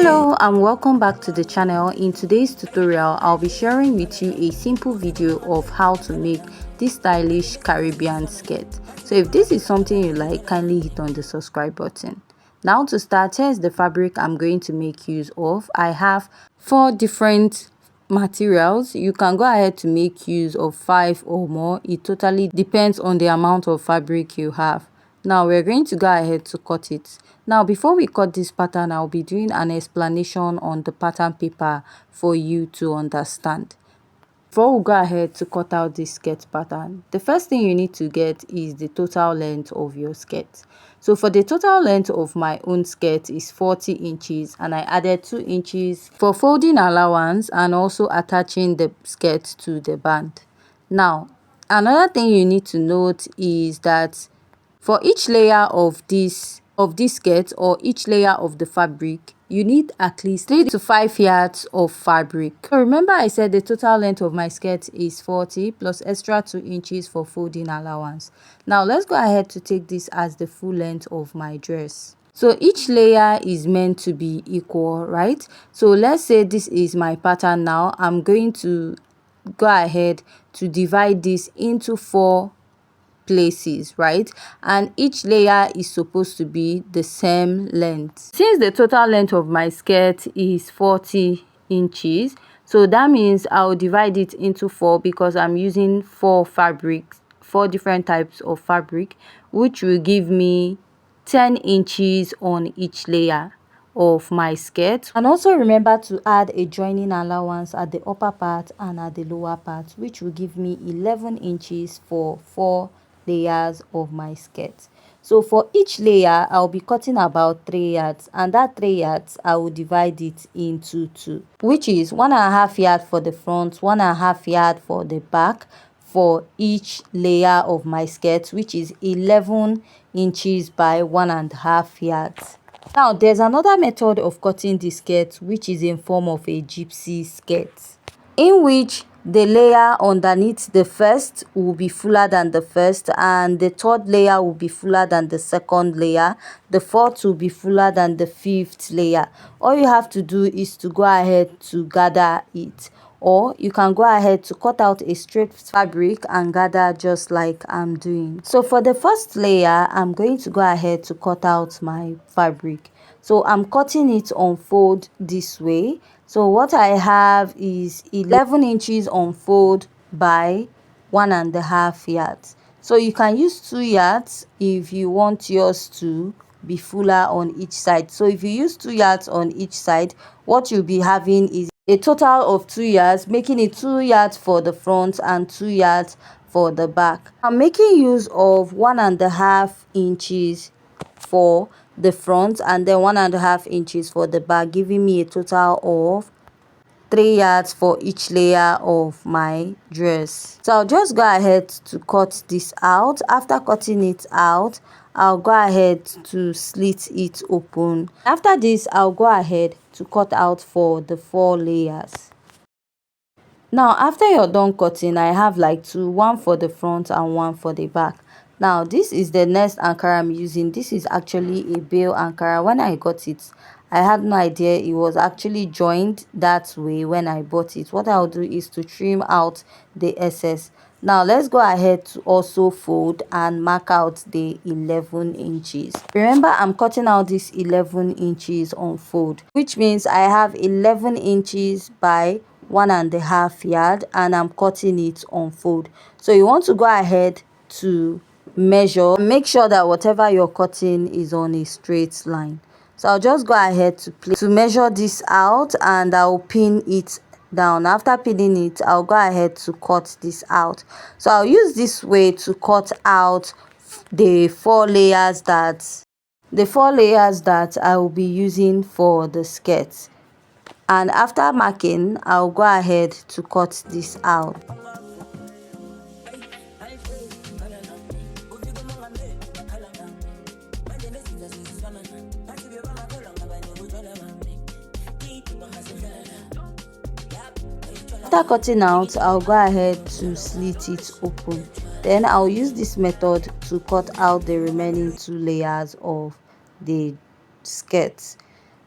Hello and welcome back to the channel. In today's tutorial, I'll be sharing with you a simple video of how to make this stylish Caribbean skirt. So if this is something you like, kindly hit on the subscribe button. Now to start, here's the fabric I'm going to make use of. I have 4 different materials. You can go ahead to make use of 5 or more. It totally depends on the amount of fabric you have. Now we're going to go ahead to cut it. Now before we cut this pattern, I'll be doing an explanation on the pattern paper for you to understand. Before we go ahead to cut out this skirt pattern, the first thing you need to get is the total length of your skirt. So for the total length of my own skirt is 40 inches, and I added 2 inches for folding allowance and also attaching the skirt to the band. Now another thing you need to note is that for each layer of this skirt, or each layer of the fabric, you need at least 3 to 5 yards of fabric. So remember I said the total length of my skirt is 40 plus extra 2 inches for folding allowance. Now let's go ahead to take this as the full length of my dress. So each layer is meant to be equal, right? So let's say this is my pattern. Now I'm going to go ahead to divide this into 4 places, right? And each layer is supposed to be the same length. Since the total length of my skirt is 40 inches, so that means I'll divide it into 4 because I'm using 4 fabrics, 4 different types of fabric, which will give me 10 inches on each layer of my skirt. And also remember to add a joining allowance at the upper part and at the lower part, which will give me 11 inches for 4 layers of my skirt. So for each layer I'll be cutting about 3 yards, and that 3 yards I will divide it into 2, which is 1.5 yard for the front, 1.5 yard for the back for each layer of my skirt, which is 11 inches by 1.5 yards. Now there's another method of cutting the skirt, which is in form of a gypsy skirt, in which the layer underneath the first will be fuller than the first, and the third layer will be fuller than the second layer, the fourth will be fuller than the fifth layer. All you have to do is to go ahead to gather it, or you can go ahead to cut out a straight fabric and gather just like I'm doing. So for the first layer, I'm going to go ahead to cut out my fabric. So I'm cutting it on fold this way. So what I have is 11 inches on fold by 1.5 yards. So you can use 2 yards if you want yours to be fuller on each side. So if you use 2 yards on each side, what you'll be having is a total of 2 yards, making it 2 yards for the front and 2 yards for the back. I'm making use of 1.5 inches for the front and then 1.5 inches for the back, giving me a total of 3 yards for each layer of my dress. So I'll just go ahead to cut this out. After cutting it out, I'll go ahead to slit it open. After this, I'll go ahead to cut out for the 4 layers. Now after you're done cutting, I have like 2, one for the front and one for the back. Now this is the next Ankara I'm using. This is actually a bale Ankara. When I got it, I had no idea it was actually joined that way when I bought it. What I'll do is to trim out the excess. Now let's go ahead to also fold and mark out the 11 inches. Remember, I'm cutting out this 11 inches on fold, which means I have 11 inches by 1.5 yard, and I'm cutting it on fold. So you want to go ahead to measure, make sure that whatever you're cutting is on a straight line. So I'll just go ahead to measure this out, and I'll pin it down. After pinning it, I'll go ahead to cut this out. So I'll use this way to cut out the 4 layers that I will be using for the skirt. And after marking, I'll go ahead to cut this out. After cutting out, I'll go ahead to slit it open. Then I'll use this method to cut out the remaining 2 layers of the skirt.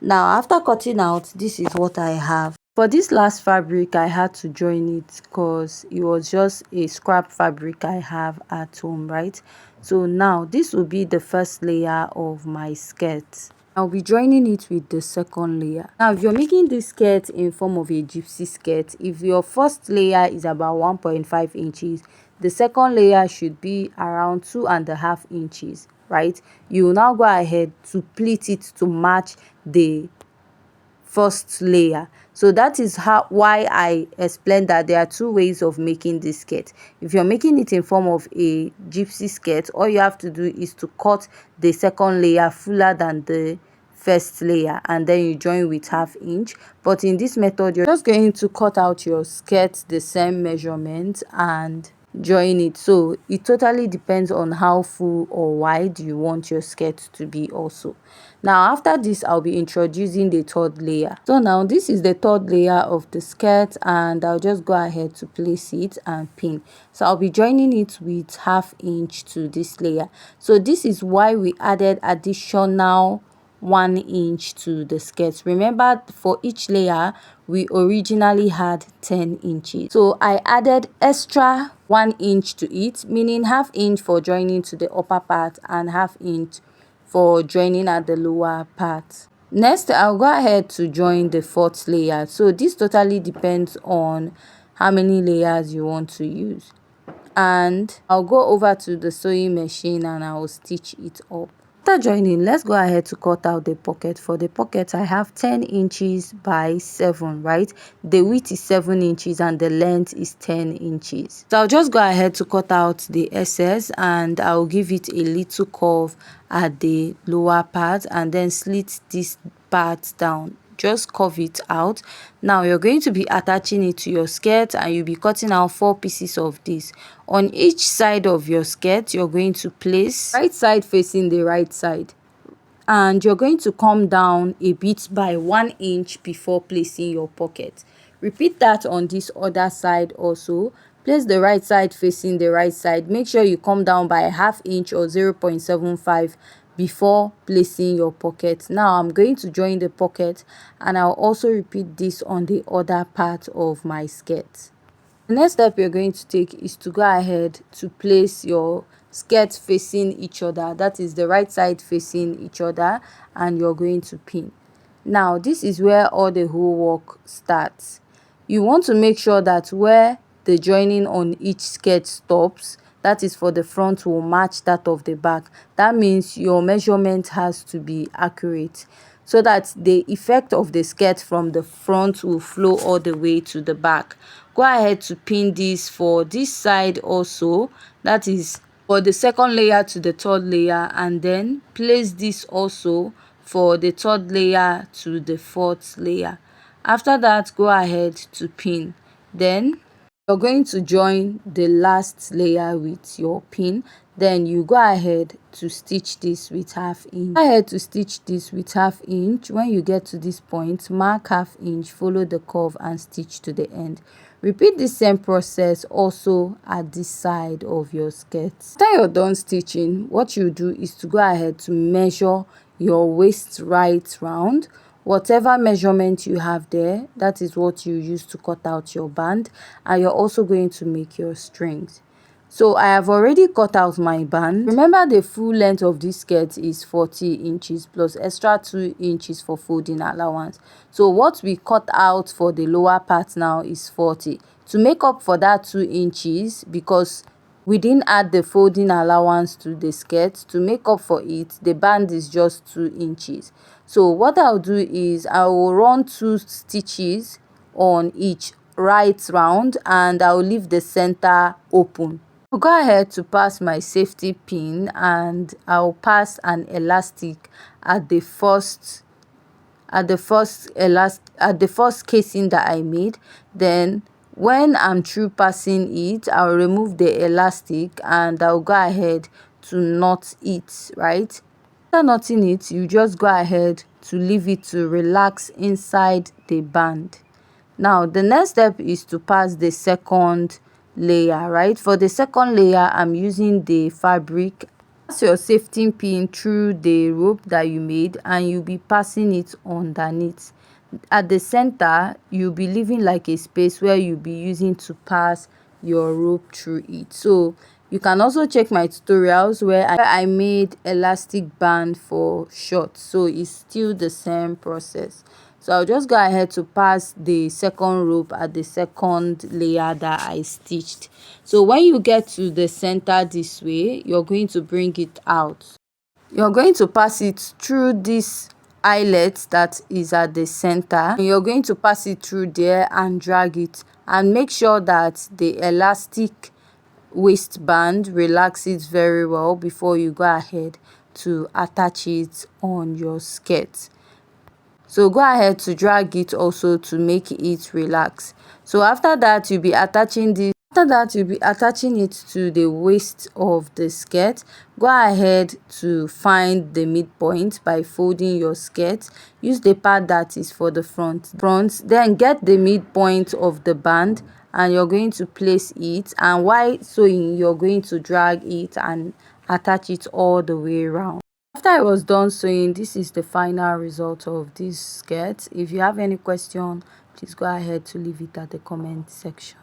Now after cutting out, this is what I have. For this last fabric, I had to join it because it was just a scrap fabric I have at home, right? So now this will be the first layer of my skirt. I'll be joining it with the second layer. Now if you're making this skirt in form of a gypsy skirt, if your first layer is about 1.5 inches, the second layer should be around 2.5 inches, right? You will now go ahead to pleat it to match the first layer. So that is why I explained that there are two ways of making this skirt. If you're making it in form of a gypsy skirt, all you have to do is to cut the second layer fuller than the first layer, and then you join with 1/2 inch. But in this method, you're just going to cut out your skirt the same measurement and join it. So it totally depends on how full or wide you want your skirt to be also. Now after this, I'll be introducing the third layer. So now this is the third layer of the skirt, and I'll just go ahead to place it and pin. So I'll be joining it with 1/2 inch to this layer. So this is why we added additional 1 inch to the skirt. Remember, for each layer we originally had 10 inches, so I added extra 1 inch to it, meaning 1/2 inch for joining to the upper part and 1/2 inch for joining at the lower part. Next, I'll go ahead to join the fourth layer. So this totally depends on how many layers you want to use, and I'll go over to the sewing machine and I will stitch it up. After joining, let's go ahead to cut out the pocket. For the pocket, I have 10 inches by 7, right? The width is 7 inches and the length is 10 inches. So I'll just go ahead to cut out the excess, and I'll give it a little curve at the lower part and then slit this part down. Just curve it out. Now you're going to be attaching it to your skirt, and you'll be cutting out 4 pieces of this. On each side of your skirt, you're going to place right side facing the right side, and you're going to come down a bit by 1 inch before placing your pocket. Repeat that on this other side also. Place the right side facing the right side. Make sure you come down by 1/2 inch or 0.75 before placing your pocket. Now I'm going to join the pocket, and I'll also repeat this on the other part of my skirt. The next step you're going to take is to go ahead to place your skirts facing each other. That is the right side facing each other, and you're going to pin. Now this is where all the whole work starts. You want to make sure that where the joining on each skirt stops, that is for the front, will match that of the back. That means your measurement has to be accurate, so that the effect of the skirt from the front will flow all the way to the back. Go ahead to pin this for this side also, that is for the second layer to the third layer, and then place this also for the third layer to the fourth layer. After that, go ahead to pin. Then you're going to join the last layer with your pin. Then you go ahead to stitch this with 1/2 inch. Go ahead to stitch this with 1/2 inch. When you get to this point, mark 1/2 inch, follow the curve and stitch to the end. Repeat the same process also at this side of your skirt. After you're done stitching, what you do is to go ahead to measure your waist right round. Whatever measurement you have there, that is what you use to cut out your band, and you're also going to make your strings. So I have already cut out my band. Remember, the full length of this skirt is 40 inches plus extra 2 inches for folding allowance. So what we cut out for the lower part now is 40. To make up for that 2 inches, because we didn't add the folding allowance to the skirt, to make up for it, the band is just 2 inches. So what I'll do is I will run 2 stitches on each right round, and I'll leave the center open. I'll go ahead to pass my safety pin, and I'll pass an elastic at the first casing that I made. Then when I'm through passing it, I'll remove the elastic and I'll go ahead to knot it, right? After knotting it, you just go ahead to leave it to relax inside the band. Now the next step is to pass the second layer, right? For the second layer, I'm using the fabric pass your safety pin through the rope that you made and you'll be passing it underneath. At the center, you'll be leaving like a space where you'll be using to pass your rope through it. So you can also check my tutorials where I made elastic band for shorts, so it's still the same process. So I'll just go ahead to pass the second rope at the second layer that I stitched. So when you get to the center this way, you're going to bring it out. You're going to pass it through this eyelet that is at the center. You're going to pass it through there and drag it, and make sure that the elastic waistband relaxes very well before you go ahead to attach it on your skirt. So go ahead to drag it also to make it relax. So after that, you'll be attaching this. After that, you'll be attaching it to the waist of the skirt. Go ahead to find the midpoint by folding your skirt. Use the part that is for the front. Then get the midpoint of the band and you're going to place it, and while sewing you're going to drag it and attach it all the way around. After I was done sewing, this is the final result of this skirt. If you have any question, please go ahead to leave it at the comment section.